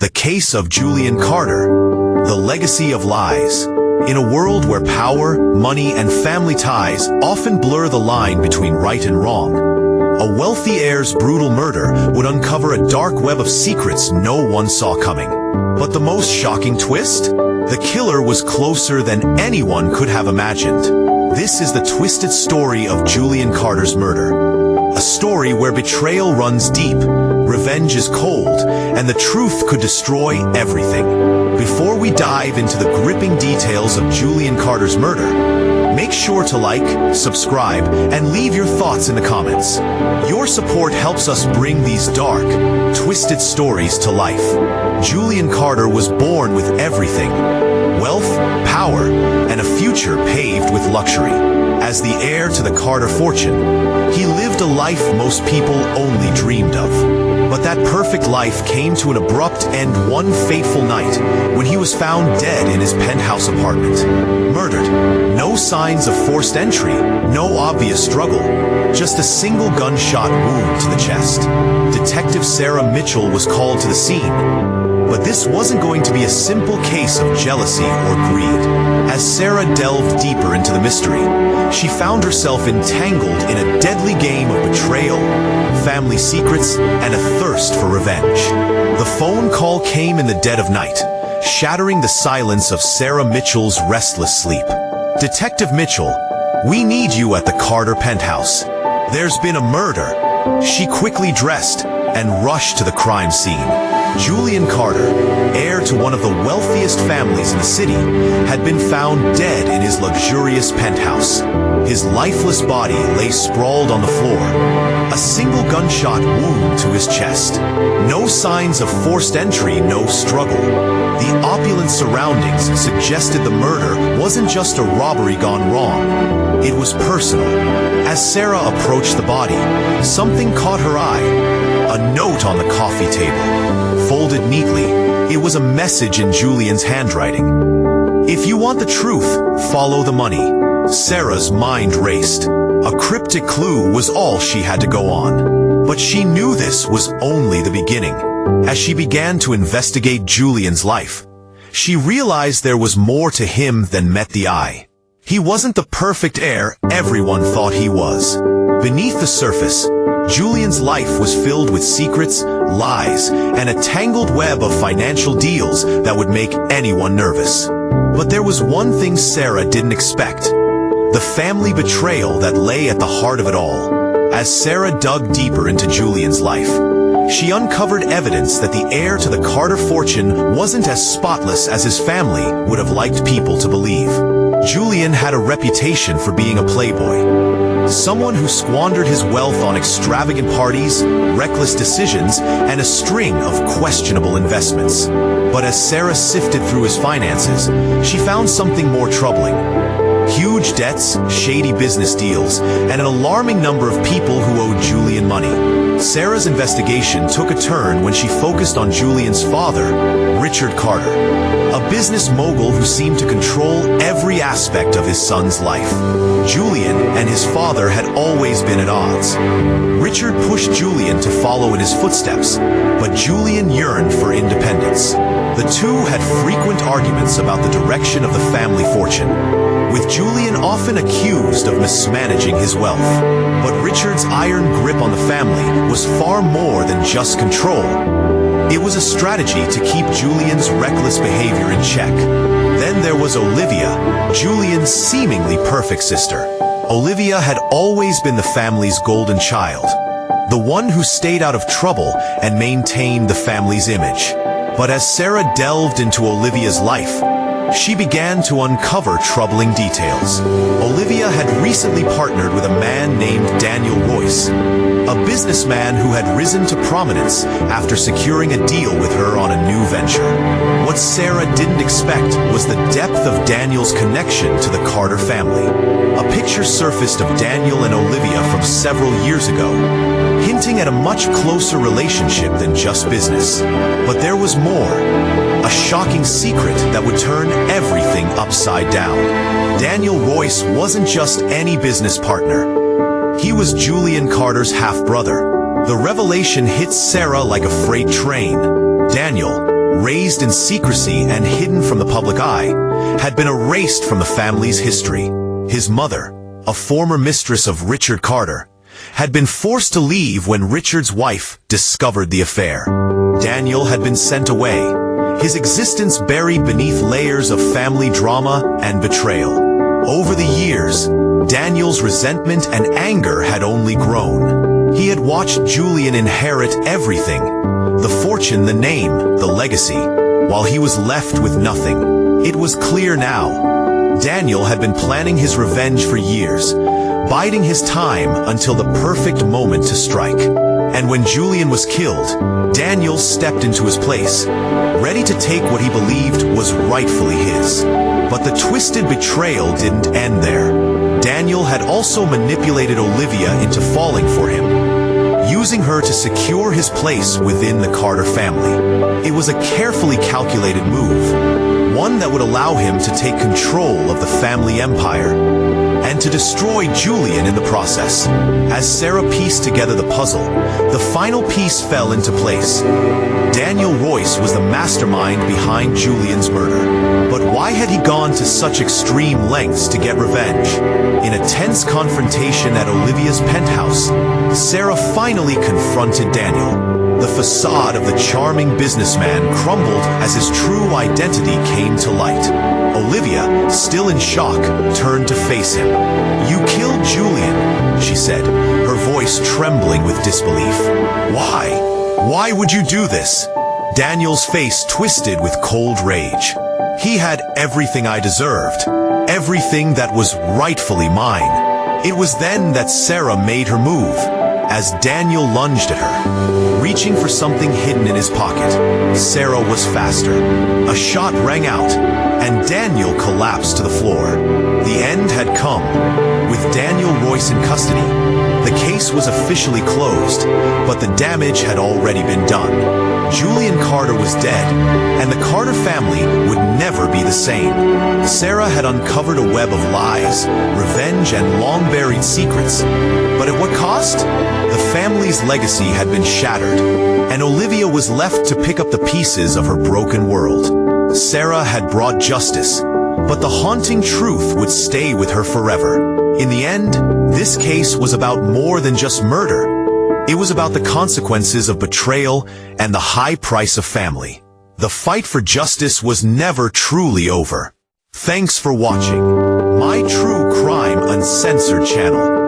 The Case of Julian Carter, The Legacy of Lies. In a world where power, money, and family ties often blur the line between right and wrong, a wealthy heir's brutal murder would uncover a dark web of secrets no one saw coming. But the most shocking twist? The killer was closer than anyone could have imagined. This is the twisted story of Julian Carter's murder. A story where betrayal runs deep, revenge is cold, and the truth could destroy everything. Before we dive into the gripping details of Julian Carter's murder, make sure to like, subscribe, and leave your thoughts in the comments. Your support helps us bring these dark, twisted stories to life. Julian Carter was born with everything: wealth, power, and a future paved with luxury. As the heir to the Carter fortune, he lived a life most people only dreamed of. But that perfect life came to an abrupt end one fateful night when he was found dead in his penthouse apartment. Murdered. No signs of forced entry, no obvious struggle, just a single gunshot wound to the chest. Detective Sarah Mitchell was called to the scene. But this wasn't going to be a simple case of jealousy or greed. As Sarah delved deeper into the mystery, she found herself entangled in a deadly game of betrayal, family secrets, and a thirst for revenge. The phone call came in the dead of night, shattering the silence of Sarah Mitchell's restless sleep. "Detective Mitchell, we need you at the Carter penthouse. There's been a murder." She quickly dressed and rushed to the crime scene. Julian Carter, heir to one of the wealthiest families in the city, had been found dead in his luxurious penthouse. His lifeless body lay sprawled on the floor, a single gunshot wound to his chest. No signs of forced entry, no struggle. The opulent surroundings suggested the murder wasn't just a robbery gone wrong. It was personal. As Sarah approached the body, something caught her eye: a note on the coffee table. Folded neatly, it was a message in Julian's handwriting. "If you want the truth, follow the money." Sarah's mind raced. A cryptic clue was all she had to go on. But she knew this was only the beginning. As she began to investigate Julian's life, she realized there was more to him than met the eye. He wasn't the perfect heir everyone thought he was. Beneath the surface, Julian's life was filled with secrets, lies, and a tangled web of financial deals that would make anyone nervous. But there was one thing Sarah didn't expect: the family betrayal that lay at the heart of it all. As Sarah dug deeper into Julian's life, she uncovered evidence that the heir to the Carter fortune wasn't as spotless as his family would have liked people to believe. Julian had a reputation for being a playboy. Someone who squandered his wealth on extravagant parties, reckless decisions, and a string of questionable investments. But as Sarah sifted through his finances, she found something more troubling: huge debts, shady business deals, and an alarming number of people who owed Julian money. Sarah's investigation took a turn when she focused on Julian's father, Richard Carter, a business mogul who seemed to control every aspect of his son's life. Julian and his father had always been at odds. Richard pushed Julian to follow in his footsteps, but Julian yearned for independence. The two had frequent arguments about the direction of the family fortune, with Julian often accused of mismanaging his wealth. But Richard's iron grip on the family was far more than just control. It was a strategy to keep Julian's reckless behavior in check. Then there was Olivia, Julian's seemingly perfect sister. Olivia had always been the family's golden child, the one who stayed out of trouble and maintained the family's image. But as Sarah delved into Olivia's life, she began to uncover troubling details. Olivia had recently partnered with a man named Daniel Royce, a businessman who had risen to prominence after securing a deal with her on a new venture. What Sarah didn't expect was the depth of Daniel's connection to the Carter family. A picture surfaced of Daniel and Olivia from several years ago, hinting at a much closer relationship than just business. But there was more. A shocking secret that would turn everything upside down. Daniel Royce wasn't just any business partner. He was Julian Carter's half-brother. The revelation hit Sarah like a freight train. Daniel, raised in secrecy and hidden from the public eye, had been erased from the family's history. His mother, a former mistress of Richard Carter, had been forced to leave when Richard's wife discovered the affair. Daniel had been sent away, his existence buried beneath layers of family drama and betrayal. Over the years, Daniel's resentment and anger had only grown. He had watched Julian inherit everything, the fortune, the name, the legacy, while he was left with nothing. It was clear now. Daniel had been planning his revenge for years, biding his time until the perfect moment to strike. And when Julian was killed, Daniel stepped into his place, ready to take what he believed was rightfully his. But the twisted betrayal didn't end there. Daniel had also manipulated Olivia into falling for him, using her to secure his place within the Carter family. It was a carefully calculated move, one that would allow him to take control of the family empire, and to destroy Julian in the process. As Sarah pieced together the puzzle, the final piece fell into place. Daniel Royce was the mastermind behind Julian's murder. But why had he gone to such extreme lengths to get revenge? In a tense confrontation at Olivia's penthouse, Sarah finally confronted Daniel. The facade of the charming businessman crumbled as his true identity came to light. Olivia, still in shock, turned to face him. "You killed Julian," she said, her voice trembling with disbelief. "Why? Why would you do this?" Daniel's face twisted with cold rage. "He had everything I deserved, everything that was rightfully mine." It was then that Sarah made her move, as Daniel lunged at her, reaching for something hidden in his pocket. Sarah was faster. A shot rang out, and Daniel collapsed to the floor. The end had come. With Daniel Royce in custody, the case was officially closed, but the damage had already been done. Julian Carter was dead, and the Carter family would never be the same. Sarah had uncovered a web of lies, revenge, and long-buried secrets. But at what cost? The family's legacy had been shattered, and Olivia was left to pick up the pieces of her broken world. Sarah had brought justice, but the haunting truth would stay with her forever. In the end, this case was about more than just murder. It was about the consequences of betrayal and the high price of family. The fight for justice was never truly over. Thanks for watching My True Crime Uncensored channel.